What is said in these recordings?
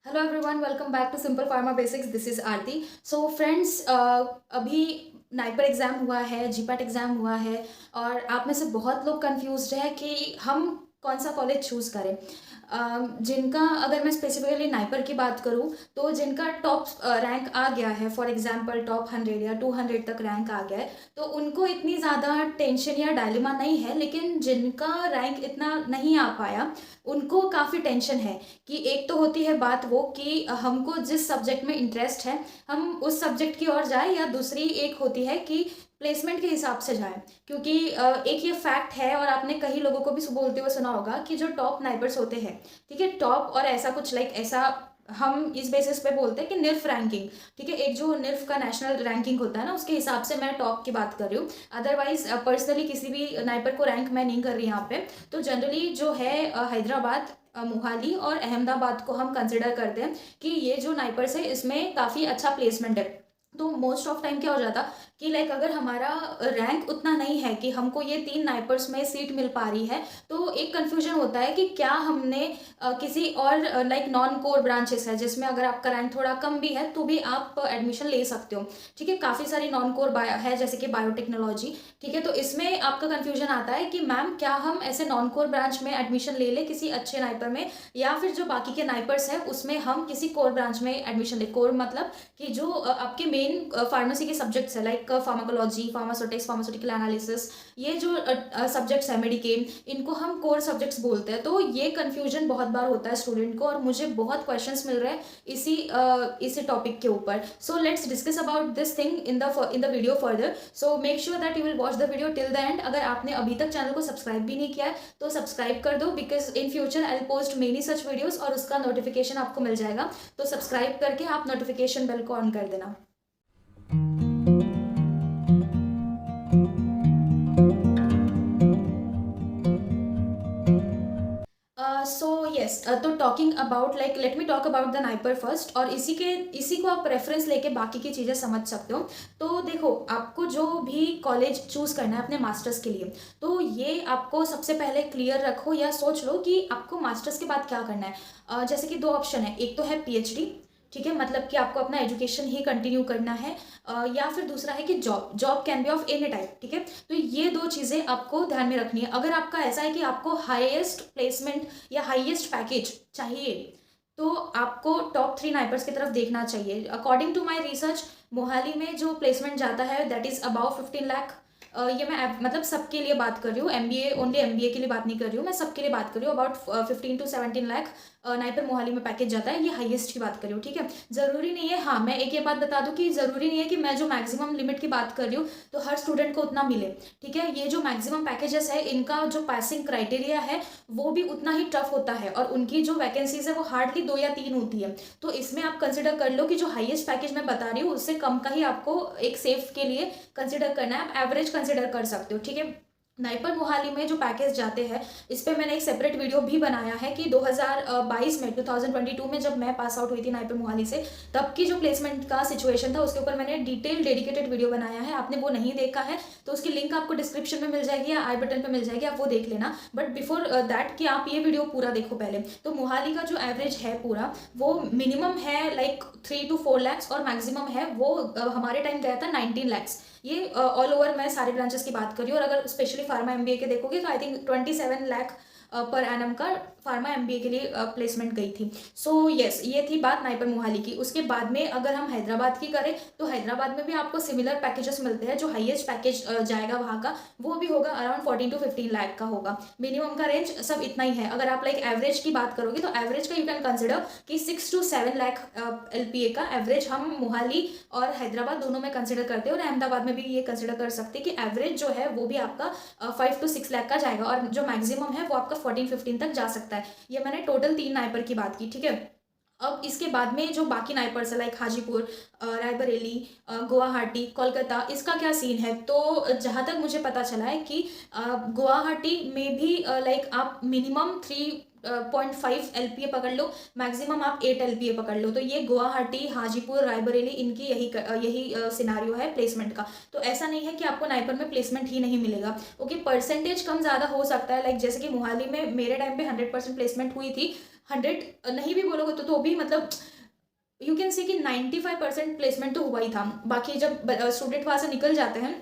Hello everyone, welcome back to simple pharma basics. This is Aarti. So friends, अभी NIPER exam हुआ है, GPAT exam हुआ है और आप में से बहुत लोग कंफ्यूज्ड है कि हम कौन सा कॉलेज चूज़ करें। जिनका, अगर मैं स्पेसिफिकली नाइपर की बात करूं, तो जिनका टॉप रैंक आ गया है, फॉर एग्जांपल टॉप 100 या 200 तक रैंक आ गया है, तो उनको इतनी ज़्यादा टेंशन या डायलेमा नहीं है। लेकिन जिनका रैंक इतना नहीं आ पाया, उनको काफ़ी टेंशन है कि एक तो होती है बात वो कि हमको जिस सब्जेक्ट में इंटरेस्ट है हम उस सब्जेक्ट की ओर जाए, या दूसरी एक होती है कि प्लेसमेंट के हिसाब से जाए। क्योंकि एक ये फैक्ट है, और आपने कई लोगों को भी बोलते हुए सुना होगा कि जो टॉप नाइपर्स होते हैं, ठीक है, टॉप और ऐसा कुछ लाइक ऐसा हम इस बेसिस पे बोलते हैं कि निर्फ रैंकिंग, ठीक है, एक जो निर्फ का नेशनल रैंकिंग होता है ना, उसके हिसाब से मैं टॉप की बात कर रही हूँ। अदरवाइज पर्सनली किसी भी नाइपर को रैंक मैं नहीं कर रही यहाँ पे। तो जनरली जो है हैदराबाद, मोहाली और अहमदाबाद को हम कंसिडर करते हैं कि ये जो नाइपर्स है इसमें काफ़ी अच्छा प्लेसमेंट है। तो मोस्ट ऑफ टाइम क्या हो जाता कि लाइक अगर हमारा रैंक उतना नहीं है कि हमको ये 3 नाइपर्स में सीट मिल पा रही है, तो एक कन्फ्यूजन होता है कि क्या हमने किसी और लाइक नॉन कोर ब्रांचेस है जिसमें अगर आपका रैंक थोड़ा कम भी है तो भी आप एडमिशन ले सकते हो। ठीक है, काफ़ी सारी नॉन कोर है जैसे कि बायोटेक्नोलॉजी। ठीक है, तो इसमें आपका कन्फ्यूजन आता है कि मैम क्या हम ऐसे नॉन कोर ब्रांच में एडमिशन ले लें किसी अच्छे नाइपर में, या फिर जो बाकी के नाइपर्स हैं उसमें हम किसी कोर ब्रांच में एडमिशन ले। कोर मतलब कि जो आपके मेन फार्मेसी के सब्जेक्ट्स है, like pharmacology, pharmaceutics, pharmaceutical analysis, ये जो सब्जेक्ट्स है मेडिकेम, इनको हम कोर सब्जेक्ट्स बोलते हैं। तो ये कन्फ्यूजन बहुत बार होता है स्टूडेंट को, और मुझे बहुत क्वेश्चंस मिल रहे हैं इसी टॉपिक के ऊपर। So let's discuss about this thing in the video further. So make sure that you will watch the video till the end. अगर आपने अभी तक चैनल को सब्सक्राइब भी नहीं किया है तो सब्सक्राइब कर दो, because in future I will post many such videos और उसका नोटिफिकेशन आपको मिल जाएगा। तो सब्सक्राइब करके आप नोटिफिकेशन बेल को ऑन कर देना। सो यस, तो talking about like let me talk about the NIPER first, और इसी को आप रेफरेंस लेके बाकी की चीज़ें समझ सकते हो। तो देखो, आपको जो भी कॉलेज चूज करना है अपने मास्टर्स के लिए, तो ये आपको सबसे पहले क्लियर रखो या सोच लो कि आपको मास्टर्स के बाद क्या करना है। जैसे कि 2 ऑप्शन है, एक तो है पीएचडी, ठीक है, मतलब कि आपको अपना एजुकेशन ही कंटिन्यू करना है, या फिर दूसरा है कि job can be of any type. ठीक है, तो ये 2 चीज़ें आपको ध्यान में रखनी है। अगर आपका ऐसा है कि आपको हाईएस्ट प्लेसमेंट या हाईएस्ट पैकेज चाहिए, तो आपको टॉप 3 नाइपर्स की तरफ देखना चाहिए। According to my research, Mohali में जो प्लेसमेंट जाता है दैट इज़ अबाउ 15 लाख। ये मैं मतलब सबके लिए बात कर रही हूँ, एमबीए ओनली एमबीए के लिए बात नहीं कर रही हूँ, मैं सबके लिए बात कर रही हूँ। About 15 to 17 lakh NIPER Mohali में पैकेज जाता है, ये हाईएस्ट की बात कर रही हूँ। ठीक है, ज़रूरी नहीं है, हाँ मैं एक ये बात बता दूँ कि ज़रूरी नहीं है कि मैं जो मैक्सिमम लिमिट की बात कर रही हूँ तो हर स्टूडेंट को उतना मिले। ठीक है, ये जो मैक्सिमम पैकेजेस है इनका जो पासिंग क्राइटेरिया है वो भी उतना ही टफ होता है, और उनकी जो वैकेंसीज है वो हार्डली 2 या 3 होती है। तो इसमें आप कंसिडर कर लो कि जो हाईएस्ट पैकेज मैं बता रही हूँ उससे कम का ही आपको एक सेफ के लिए कंसिडर करना है। आप एवरेज कंसिडर कर सकते हो। ठीक है, नाइपर मोहाली में जो पैकेज जाते हैं, इस पर मैंने एक सेपरेट वीडियो भी बनाया है कि 2022 में 2022 में जब मैं पास आउट हुई थी नाइपर मोहाली से, तब की जो प्लेसमेंट का सिचुएशन था उसके ऊपर मैंने डिटेल डेडिकेटेड वीडियो बनाया है। आपने वो नहीं देखा है तो उसकी लिंक आपको डिस्क्रिप्शन में मिल जाएगी या आई बटन पर मिल जाएगी, आप वो देख लेना। बट बिफोर दैट कि आप ये वीडियो पूरा देखो पहले, तो मोहाली का जो एवरेज है पूरा, वो मिनिमम है लाइक 3 to 4 lakhs, और मैक्सिमम है वो हमारे टाइम गया था 19 lakhs। ये ऑल ओवर मैं सारे ब्रांचेस की बात करी, और अगर स्पेशली फार्मा एमबीए के देखोगे तो I think 27 lakh per annum का फार्मा एमबीए के लिए प्लेसमेंट गई थी। सो यस, ये थी बात नाइपर मोहाली की। उसके बाद में अगर हम हैदराबाद की करें तो हैदराबाद में भी आपको सिमिलर पैकेजेस मिलते हैं। जो हाईएस्ट पैकेज जाएगा वहाँ का वो भी होगा अराउंड 14 to 15 लाख का होगा। मिनिमम का रेंज सब इतना ही है। अगर आप लाइक एवरेज की बात करोगे तो एवरेज का यू कैन कंसिडर कि 6 to 7 लाख एलपीए का एवरेज हम मोहाली और हैदराबाद दोनों में कंसिडर करते हैं, और अहमदाबाद में भी ये कंसिडर कर सकते हैं कि एवरेज जो है वो भी आपका 5 to 6 लाख का जाएगा, और जो मैक्सिमम है वो आपका 14-15 तक जा सकता है। ये मैंने टोटल 3 नाइपर की बात की। ठीक है, अब इसके बाद में जो बाकी नाइपर्स है लाइक हाजीपुर, रायबरेली, गुवाहाटी, कोलकाता, इसका क्या सीन है। तो जहाँ तक मुझे पता चला है कि गुवाहाटी में भी लाइक आप मिनिमम 3.5 LPA पकड़ लो, मैक्सिमम आप 8 LPA पकड़ लो। तो ये गुवाहाटी, हाजीपुर, रायबरेली, इनकी यही सिनारियो है प्लेसमेंट का। तो ऐसा नहीं है कि आपको नाइपर में प्लेसमेंट ही नहीं मिलेगा। ओके, परसेंटेज कम ज़्यादा हो सकता है, लाइक जैसे कि मोहाली में मेरे टाइम पे 100% प्लेसमेंट हुई थी, 100 नहीं भी बोलोगे तो भी मतलब यू कैन से कि 95% प्लेसमेंट तो हुआ ही था। बाकी जब स्टूडेंट वहाँ से निकल जाते हैं,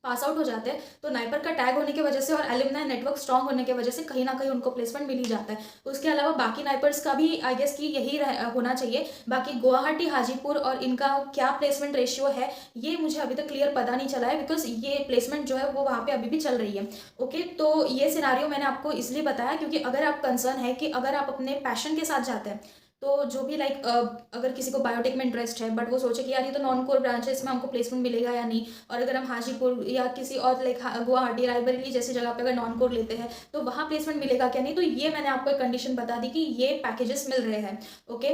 पास आउट हो जाते हैं, तो नाइपर का टैग होने की वजह से और एलुमनाई नेटवर्क स्ट्रांग होने की वजह से कहीं ना कहीं उनको प्लेसमेंट मिल ही जाता है। उसके अलावा बाकी नाइपर्स का भी आई गेस कि यही होना चाहिए। बाकी गुवाहाटी, हाजीपुर और इनका क्या प्लेसमेंट रेशियो है ये मुझे अभी तक क्लियर पता नहीं चला है, बिकॉज ये प्लेसमेंट जो है वो वहाँ पे अभी भी चल रही है। ओके, तो ये सिनारियो मैंने आपको इसलिए बताया क्योंकि अगर आप कंसर्न है कि अगर आप अपने पैशन के साथ जाते हैं, तो जो भी लाइक अगर किसी को बायोटेक में इंटरेस्ट है बट वो सोचे कि यार ये तो नॉन कोर ब्रांच है, इसमें हमको प्लेसमेंट मिलेगा या नहीं, और अगर हम हाजीपुर या किसी और लाइक गुवाहाटी, रायबरेली जैसी जगह पे अगर नॉन कोर लेते हैं तो वहाँ प्लेसमेंट मिलेगा क्या नहीं, तो ये मैंने आपको एक कंडीशन बता दी कि ये पैकेजेस मिल रहे हैं। ओके,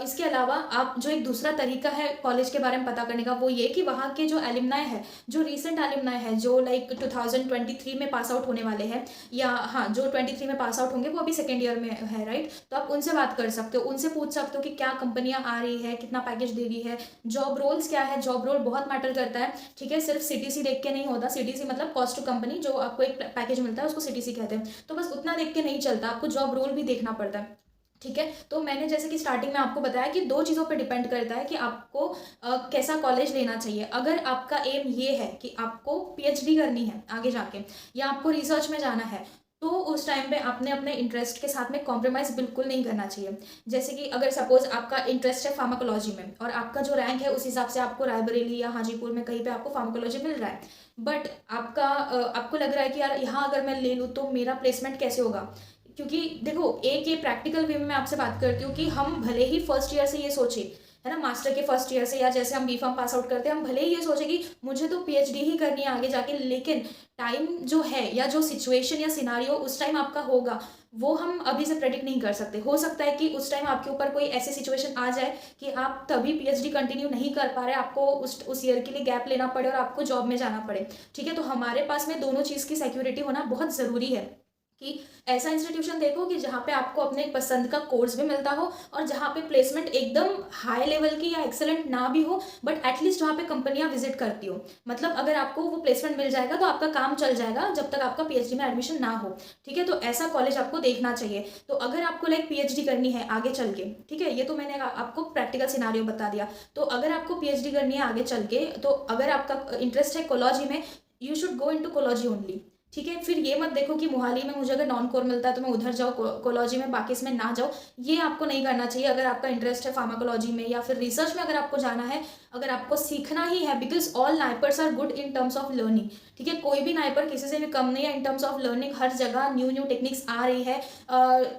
इसके अलावा आप जो एक दूसरा तरीका है कॉलेज के बारे में पता करने का, वो ये कि वहाँ के जो एलुमनाई है, जो रिसेंट एलुमनाई है, जो लाइक 2023 में पास आउट होने वाले हैं, या हाँ जो 23 में पास आउट होंगे वो अभी सेकेंड ईयर में है, राइट, तो आप उनसे बात कर सकते हो, उनसे पूछ सकते हो कि क्या कंपनियां आ रही है, कितना पैकेज दे रही है, जॉब रोल्स क्या है। जॉब रोल बहुत मैटर करता है, ठीक है, सिर्फ सीटीसी देख के नहीं होता। सीटीसी मतलब कॉस्ट टू कंपनी, जो आपको एक पैकेज मिलता है उसको सीटीसी कहते हैं, तो बस उतना देख के नहीं चलता, आपको जॉब रोल भी देखना पड़ता है, ठीक है। तो मैंने जैसे कि स्टार्टिंग में आपको बताया कि दो चीज़ों पर डिपेंड करता है कि आपको कैसा कॉलेज लेना चाहिए। अगर आपका एम ये है कि आपको पीएचडी करनी है आगे जाके, या आपको रिसर्च में जाना है, तो उस टाइम पे आपने अपने इंटरेस्ट के साथ में कॉम्प्रोमाइज़ बिल्कुल नहीं करना चाहिए। जैसे कि अगर सपोज आपका इंटरेस्ट है फार्माकोलॉजी में और आपका जो रैंक है उस हिसाब से आपको रायबरेली या हाजीपुर में कहीं पे आपको फार्माकोलॉजी मिल रहा है, बट आपको लग रहा है कि यार यहाँ अगर मैं ले लूँ तो मेरा प्लेसमेंट कैसे होगा, क्योंकि देखो एक ये प्रैक्टिकल वे में मैं आपसे बात करती हूँ कि हम भले ही फर्स्ट ईयर से ये सोचे, है ना, मास्टर के फर्स्ट ईयर से, या जैसे हम बीफार्म पास आउट करते हैं, हम भले ही ये सोचे कि मुझे तो पीएचडी ही करनी है आगे जाके, लेकिन टाइम जो है या जो सिचुएशन या सिनारियो उस टाइम आपका होगा वो हम अभी से प्रेडिक्ट नहीं कर सकते। हो सकता है कि उस टाइम आपके ऊपर कोई ऐसी सिचुएशन आ जाए कि आप तभी पीएचडी कंटिन्यू नहीं कर पा रहे, आपको उस ईयर के लिए गैप लेना पड़े और आपको जॉब में जाना पड़े, ठीक है। तो हमारे पास में दोनों चीज़ की सिक्योरिटी होना बहुत ज़रूरी है कि ऐसा इंस्टीट्यूशन देखो कि जहाँ पे आपको अपने पसंद का कोर्स भी मिलता हो और जहाँ पे प्लेसमेंट एकदम हाई लेवल की या एक्सेलेंट ना भी हो, बट एटलीस्ट वहाँ पे कंपनियां विजिट करती हो। मतलब अगर आपको वो प्लेसमेंट मिल जाएगा तो आपका काम चल जाएगा जब तक आपका पीएचडी में एडमिशन ना हो, ठीक है। तो ऐसा कॉलेज आपको देखना चाहिए। तो अगर आपको लाइक पीएचडी करनी है आगे चल के, ठीक है, ये तो मैंने आपको प्रैक्टिकल सिनारियो बता दिया। तो अगर आपको पीएचडी करनी है आगे चल के, तो अगर आपका इंटरेस्ट है कोलॉजी में, you should go into ecology only, ठीक है। फिर ये मत देखो कि मोहाली में मुझे अगर नॉन कोर मिलता है तो मैं उधर जाऊँ कोलॉजी में, बाकी इसमें ना जाओ, ये आपको नहीं करना चाहिए। अगर आपका इंटरेस्ट है फार्माकोलॉजी में या फिर रिसर्च में अगर आपको जाना है, अगर आपको सीखना ही है, because all NIPERs are good in terms of learning, ठीक है, कोई भी नाइपर किसी से भी कम नहीं है इन टर्म्स ऑफ लर्निंग। हर जगह न्यू न्यू टेक्निक्स आ रही है।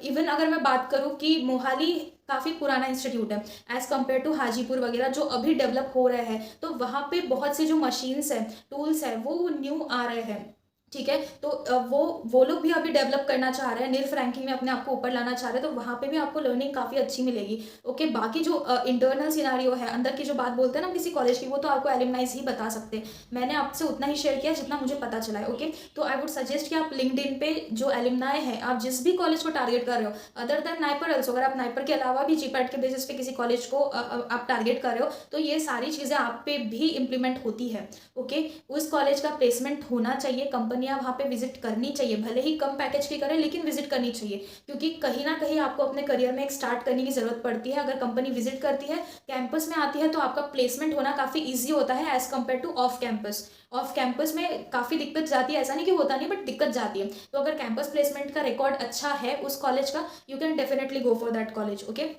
इवन अगर मैं बात करूँ कि मोहाली काफ़ी पुराना इंस्टीट्यूट है एज़ कम्पेयर टू हाजीपुर वगैरह जो अभी डेवलप हो रहे हैं, तो वहाँ पे बहुत सी जो मशीन्स है, टूल्स है, वो न्यू आ रहे हैं, ठीक है। तो वो लोग भी अभी डेवलप करना चाह रहे हैं, निर्फ रैंकिंग में अपने आप को ऊपर लाना चाह रहे हैं, तो वहाँ पे भी आपको लर्निंग काफ़ी अच्छी मिलेगी। ओके, बाकी जो इंटरनल सिनारियो है, अंदर की जो बात बोलते हैं ना किसी कॉलेज की, वो तो आपको एलुमनाइज ही बता सकते हैं। मैंने आपसे उतना ही शेयर किया जितना मुझे पता चला है। ओके, तो आई वुड सजेस्ट कि आप लिंक्डइन पे जो एलुमनाई है, आप जिस भी कॉलेज को टारगेट कर रहे हो, अदर देन नाइपर ऑल्सो, अगर आप नाइपर के अलावा भी जीपैट के बेसिस पे किसी कॉलेज को आप टारगेट कर रहे हो, तो ये सारी चीज़ें आप पे भी इम्प्लीमेंट होती है। ओके, उस कॉलेज का प्लेसमेंट होना चाहिए, कंपनियां वहाँ पे विजिट करनी चाहिए, भले ही कम पैकेज की करें लेकिन विजिट करनी चाहिए, क्योंकि कहीं ना कहीं आपको अपने करियर में एक स्टार्ट करने की जरूरत पड़ती है। अगर कंपनी विजिट करती है, कैंपस में आती है, तो आपका प्लेसमेंट होना काफ़ी ईजी होता है as compare to off campus. Off campus में काफ़ी दिक्कत जाती है, ऐसा नहीं कि होता नहीं, बट दिक्कत जाती है। तो अगर कैंपस प्लेसमेंट का रिकॉर्ड अच्छा है उस कॉलेज का, you can definitely go for that college. Okay,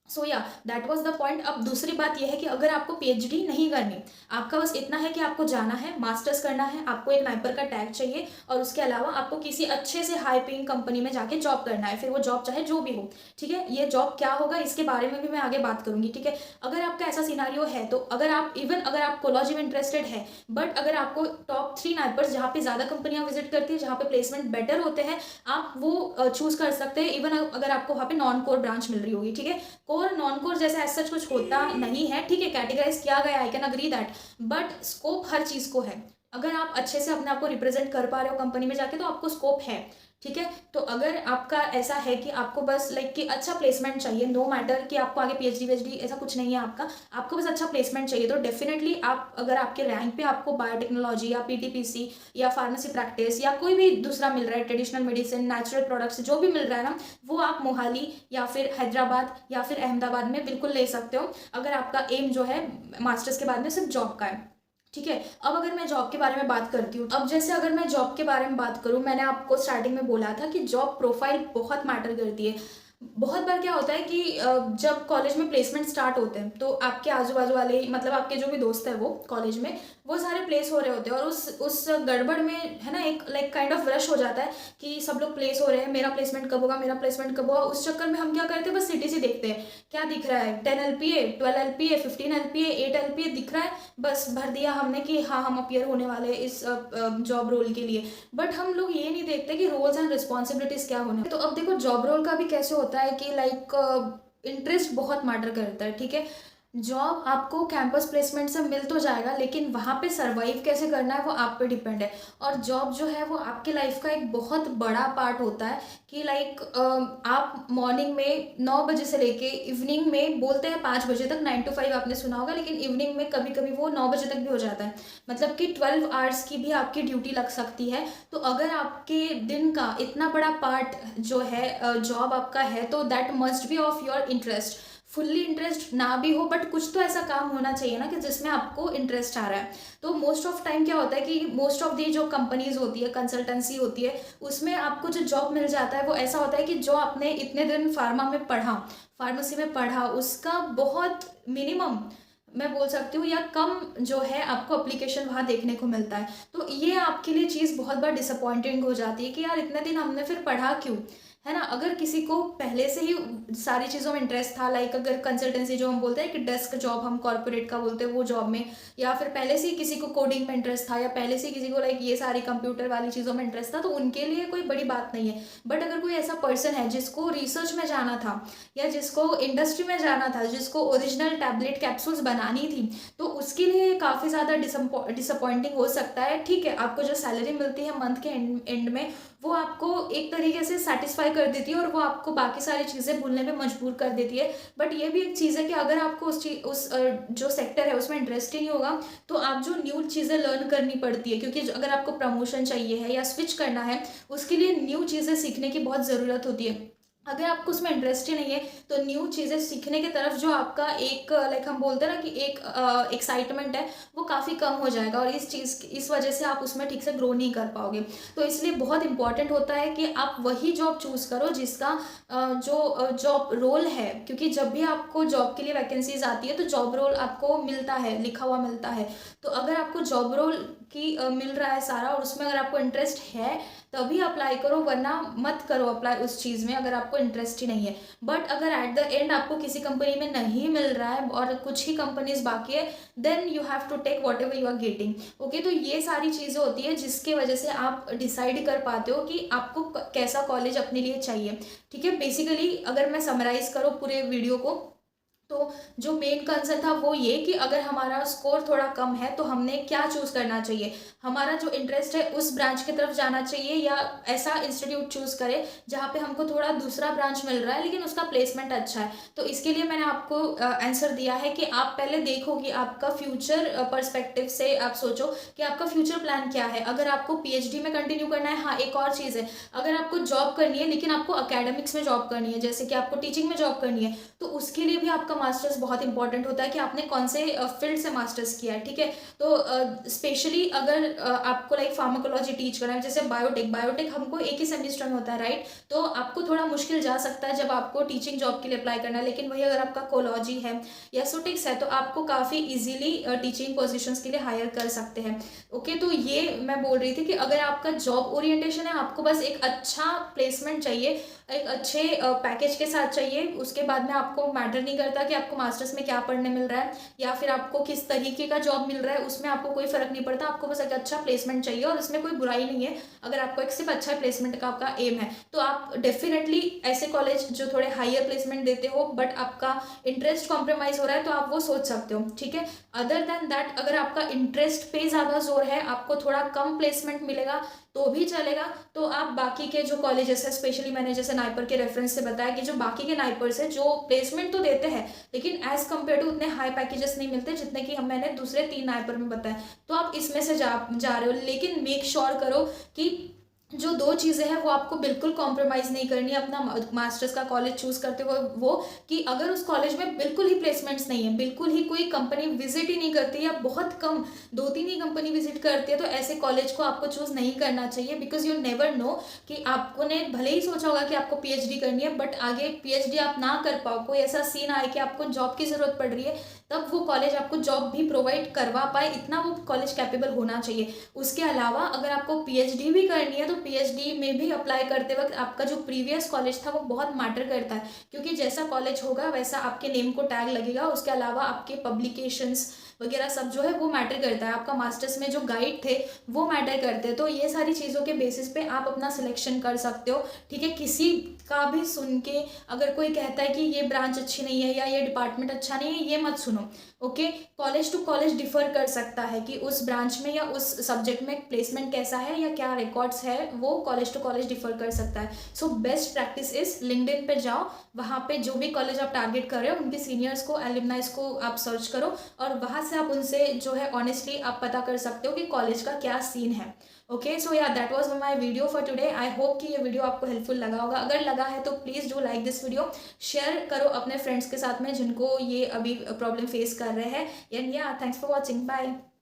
so yeah that was the point. अब दूसरी बात यह है कि अगर आपको पीएचडी नहीं करनी, आपका बस इतना है कि आपको जाना है, मास्टर्स करना है, आपको एक नाइपर का टैग चाहिए, और उसके अलावा आपको किसी अच्छे से हाई पेइंग कंपनी में जाके जॉब करना है, फिर वो जॉब चाहे जो भी हो, ठीक है। ये जॉब क्या होगा इसके बारे में भी मैं आगे बात करूंगी, ठीक है। अगर आपका ऐसा सिनारियो है, तो अगर आप कोलॉजी में इंटरेस्टेड है, बट अगर आपको टॉप 3 नाइपर्स जहाँ पे ज़्यादा कंपनियां विजिट करती है, जहाँ पे प्लेसमेंट बेटर होते हैं, आप वो चूज कर सकते हैं। इवन अगर आपको वहाँ पे नॉन कोर ब्रांच मिल रही होगी, ठीक है। कोर नॉन कोर जैसे एज सच कुछ होता नहीं है, ठीक है, कैटेगराइज किया गया, I can agree that, but scope हर चीज़ को है। अगर आप अच्छे से अपने आप को रिप्रेजेंट कर पा रहे हो कंपनी में जाके तो आपको स्कोप है, ठीक है। तो अगर आपका ऐसा है कि आपको बस लाइक कि अच्छा प्लेसमेंट चाहिए, नो मैटर कि आपको आगे पीएचडी वीएचडी ऐसा कुछ नहीं है आपका, आपको बस अच्छा प्लेसमेंट चाहिए, तो डेफिनेटली आप अगर आपके रैंक पे आपको बायोटेक्नोलॉजी या पीटीपीसी या फार्मेसी प्रैक्टिस या कोई भी दूसरा मिल रहा है, ट्रेडिशनल मेडिसिन, नेचुरल प्रोडक्ट्स जो भी मिल रहा है ना, वो आप मोहाली या फिर हैदराबाद या फिर अहमदाबाद में बिल्कुल ले सकते हो, अगर आपका एम जो है मास्टर्स के बाद में सिर्फ जॉब का है, ठीक है। अब अगर मैं जॉब के बारे में बात करती हूँ, अब जैसे अगर मैं जॉब के बारे में बात करूँ, मैंने आपको स्टार्टिंग में बोला था कि जॉब प्रोफाइल बहुत मैटर करती है। बहुत बार क्या होता है कि जब कॉलेज में प्लेसमेंट स्टार्ट होते हैं तो आपके आजू बाजू वाले, मतलब आपके जो भी दोस्त है वो कॉलेज में, वो सारे प्लेस हो रहे होते हैं, और उस गड़बड़ में है ना एक लाइक काइंड ऑफ रश हो जाता है कि सब लोग प्लेस हो रहे हैं, मेरा प्लेसमेंट कब होगा, मेरा प्लेसमेंट कब होगा। उस चक्कर में हम क्या करते हैं, बस सीटीसी देखते हैं, क्या दिख रहा है, 10 LPA, 12 LPA, 15 LPA, 8 LPA दिख रहा है, बस भर दिया हमने कि हाँ हम अपियर होने वाले हैं इस जॉब रोल के लिए। बट हम लोग ये नहीं देखते कि रोल्स एंड रिस्पॉन्सिबिलिटीज क्या होने। तो अब देखो जॉब रोल का भी कैसे होता है कि लाइक इंटरेस्ट बहुत मैटर करता है, ठीक है। जॉब आपको कैंपस प्लेसमेंट से मिल तो जाएगा, लेकिन वहाँ पे सरवाइव कैसे करना है वो आप पे डिपेंड है। और जॉब जो है वो आपके लाइफ का एक बहुत बड़ा पार्ट होता है कि लाइक आप मॉर्निंग में 9 बजे से लेके इवनिंग में, बोलते हैं 5 बजे तक, 9 to 5 आपने सुना होगा, लेकिन इवनिंग में कभी कभी वो 9 बजे तक भी हो जाता है, मतलब कि 12 आवर्स की भी आपकी ड्यूटी लग सकती है। तो अगर आपके दिन का इतना बड़ा पार्ट जो है जॉब आपका है, तो that must be of your interest. Fully interest ना भी हो, बट कुछ तो ऐसा काम होना चाहिए ना कि जिसमें आपको इंटरेस्ट आ रहा है। तो मोस्ट ऑफ टाइम क्या होता है कि मोस्ट ऑफ दी जो कंपनीज होती है, कंसल्टेंसी होती है, उसमें आपको जो जॉब मिल जाता है वो ऐसा होता है कि जो आपने इतने दिन फार्मा में पढ़ा, फार्मेसी में पढ़ा, उसका बहुत मिनिमम मैं बोल सकती हूँ या कम जो है आपको अप्लीकेशन वहाँ देखने को मिलता है। तो ये आपके लिए चीज़ बहुत बार डिसअपॉइंटिंग हो जाती है कि यार इतने दिन हमने फिर पढ़ा क्यों, है ना। अगर किसी को पहले से ही सारी चीज़ों में इंटरेस्ट था, लाइक अगर कंसल्टेंसी जो हम बोलते हैं कि डेस्क जॉब हम कॉर्पोरेट का बोलते हैं वो जॉब में, या फिर पहले से ही किसी को कोडिंग में इंटरेस्ट था, या पहले से ही किसी को लाइक ये सारी कंप्यूटर वाली चीज़ों में इंटरेस्ट था, तो उनके लिए कोई बड़ी बात नहीं है। बट अगर कोई ऐसा पर्सन है जिसको रिसर्च में जाना था, या जिसको इंडस्ट्री में जाना था, जिसको ओरिजिनल टैबलेट कैप्सूल्स बनानी थी, तो उसके लिए काफ़ी ज़्यादा डिसअपॉइंटिंग हो सकता है। ठीक है, आपको जो सैलरी मिलती है मंथ के एंड में, वो आपको एक तरीके से सेटिस्फाई कर देती है और वो आपको बाकी सारी चीज़ें भूलने में मजबूर कर देती है। बट ये भी एक चीज़ है कि अगर आपको उस जो सेक्टर है उसमें इंटरेस्ट ही नहीं होगा, तो आप जो न्यू चीज़ें लर्न करनी पड़ती है, क्योंकि अगर आपको प्रमोशन चाहिए है या स्विच करना है, उसके लिए न्यू चीज़ें सीखने की बहुत ज़रूरत होती है। अगर आपको उसमें इंटरेस्ट ही नहीं है, तो न्यू चीज़ें सीखने की तरफ जो आपका एक लाइक हम बोलते हैं ना कि एक एक्साइटमेंट है, वो काफ़ी कम हो जाएगा, और इस वजह से आप उसमें ठीक से ग्रो नहीं कर पाओगे। तो इसलिए बहुत इंपॉर्टेंट होता है कि आप वही जॉब चूज़ करो जिसका जो जॉब रोल है, क्योंकि जब भी आपको जॉब के लिए वैकेंसीज आती है तो जॉब रोल आपको मिलता है, लिखा हुआ मिलता है। तो अगर आपको जॉब रोल की मिल रहा है सारा, और उसमें अगर आपको इंटरेस्ट है तभी अप्लाई करो, वरना मत करो अप्लाई उस चीज़ में अगर आपको इंटरेस्ट ही नहीं है। बट अगर एट द एंड आपको किसी कंपनी में नहीं मिल रहा है और कुछ ही कंपनीज बाकी है, then you have to take whatever you are getting. Okay, तो ये सारी चीज़ें होती है जिसके वजह से आप डिसाइड कर पाते हो कि आपको कैसा कॉलेज अपने लिए चाहिए। ठीक है, बेसिकली अगर मैं समराइज करूँ पूरे वीडियो को, तो जो मेन कंसर्न था वो ये कि अगर हमारा स्कोर थोड़ा कम है तो हमने क्या चूज़ करना चाहिए, हमारा जो इंटरेस्ट है उस ब्रांच की तरफ जाना चाहिए, या ऐसा इंस्टीट्यूट चूज़ करें जहाँ पे हमको थोड़ा दूसरा ब्रांच मिल रहा है लेकिन उसका प्लेसमेंट अच्छा है। तो इसके लिए मैंने आपको आंसर दिया है कि आप पहले देखो कि आपका फ्यूचर पर्सपेक्टिव से आप सोचो कि आपका फ्यूचर प्लान क्या है। अगर आपको पीएचडी में कंटिन्यू करना है, हाँ एक और चीज़ है, अगर आपको जॉब करनी है लेकिन आपको अकेडमिक्स में जॉब करनी है, जैसे कि आपको टीचिंग में जॉब करनी है, तो उसके लिए भी आपका मास्टर्स बहुत इंपॉर्टेंट होता है कि आपने कौन से फील्ड से मास्टर्स किया है। ठीक है, तो स्पेशली अगर आपको लाइक फार्माकोलॉजी टीच करना है, जैसे बायोटेक हमको एक ही सेमेस्टर में होता है, राइट। तो आपको थोड़ा मुश्किल जा सकता है जब आपको टीचिंग जॉब के लिए अप्लाई करना है, लेकिन वही अगर आपका कोलॉजी है या सोटिक्स है तो आपको काफ़ी इजीली टीचिंग पोजीशंस के लिए हायर कर सकते हैं। ओके, तो ये मैं बोल रही थी कि अगर आपका जॉब ओरिएंटेशन है, आपको बस एक अच्छा प्लेसमेंट चाहिए, एक अच्छे पैकेज के साथ चाहिए। उसके बाद में आपको मैटर नहीं करता कि आपको मास्टर्स में क्या पढ़ने मिल रहा है या फिर आपको किस तरीके का जॉब मिल रहा है, उसमें आपको कोई फ़र्क नहीं पड़ता। आपको बस एक अच्छा प्लेसमेंट चाहिए और इसमें कोई बुराई नहीं है अगर आपको एक सिर्फ अच्छा प्लेसमेंट का आपका एम है। तो आप डेफिनेटली ऐसे कॉलेज जो थोड़े हायर प्लेसमेंट देते हो बट आपका इंटरेस्ट कॉम्प्रोमाइज़ हो रहा है तो आप वो सोच सकते हो, ठीक है। अदर देन दैट अगर आपका इंटरेस्ट पे ज़्यादा जोर है, आपको थोड़ा कम प्लेसमेंट मिलेगा तो भी चलेगा, तो आप बाकी के जो कॉलेजेस है, स्पेशली मैंने जैसे नाइपर के रेफरेंस से बताया कि जो बाकी के नाइपर्स है जो प्लेसमेंट तो देते हैं लेकिन एज कम्पेयर टू उतने हाई पैकेजेस नहीं मिलते जितने कि हम मैंने दूसरे 3 नाइपर में बताया। तो आप इसमें से जा रहे हो, लेकिन मेक श्योर करो कि जो 2 चीज़ें हैं वो आपको बिल्कुल कॉम्प्रोमाइज़ नहीं करनी है अपना मास्टर्स का कॉलेज चूज़ करते हुए। वो कि अगर उस कॉलेज में बिल्कुल ही प्लेसमेंट्स नहीं है, बिल्कुल ही कोई कंपनी विजिट ही नहीं करती या बहुत कम 2-3 ही कंपनी विजिट करती है, तो ऐसे कॉलेज को आपको चूज़ नहीं करना चाहिए। बिकॉज यू नेवर नो कि आपको ने भले ही सोचा होगा कि आपको पीएचडी करनी है बट आगे पीएचडी आप ना कर पाओ, कोई ऐसा सीन आए कि आपको जॉब की ज़रूरत पड़ रही है, तब वो कॉलेज आपको जॉब भी प्रोवाइड करवा पाए, इतना वो कॉलेज कैपेबल होना चाहिए। उसके अलावा अगर आपको पीएचडी भी करनी है तो पीएचडी में भी अप्लाई करते वक्त आपका जो प्रीवियस कॉलेज था वो बहुत मैटर करता है, क्योंकि जैसा कॉलेज होगा वैसा आपके नेम को टैग लगेगा। उसके अलावा आपके पब्लिकेशंस वगैरह सब जो है वो मैटर करता है, आपका मास्टर्स में जो गाइड थे वो मैटर करते हैं। तो ये सारी चीज़ों के बेसिस पे आप अपना सिलेक्शन कर सकते हो, ठीक है। किसी का भी सुन के अगर कोई कहता है कि ये ब्रांच अच्छी नहीं है या ये डिपार्टमेंट अच्छा नहीं है, ये मत सुनो, okay. College to college differ कर सकता है कि उस ब्रांच में या उस सब्जेक्ट में प्लेसमेंट कैसा है या क्या रिकॉर्ड्स है, वो कॉलेज टू कॉलेज डिफर कर सकता है। So best practice is LinkedIn पे जाओ, वहाँ पे जो भी कॉलेज आप टारगेट कर रहे हो उनके सीनियर्स को, एलुमनाइज को आप सर्च करो और वहाँ से आप उनसे जो है ऑनेस्टली आप पता कर सकते हो कि कॉलेज का क्या सीन है। Okay, so yeah that was my video for today. I hope कि ये वीडियो आपको हेल्पफुल लगा होगा। अगर लगा है तो please do like this video, share करो अपने फ्रेंड्स के साथ में जिनको ये अभी प्रॉब्लम फेस कर रहे हैं। एंड या थैंक्स फॉर वॉचिंग, बाय।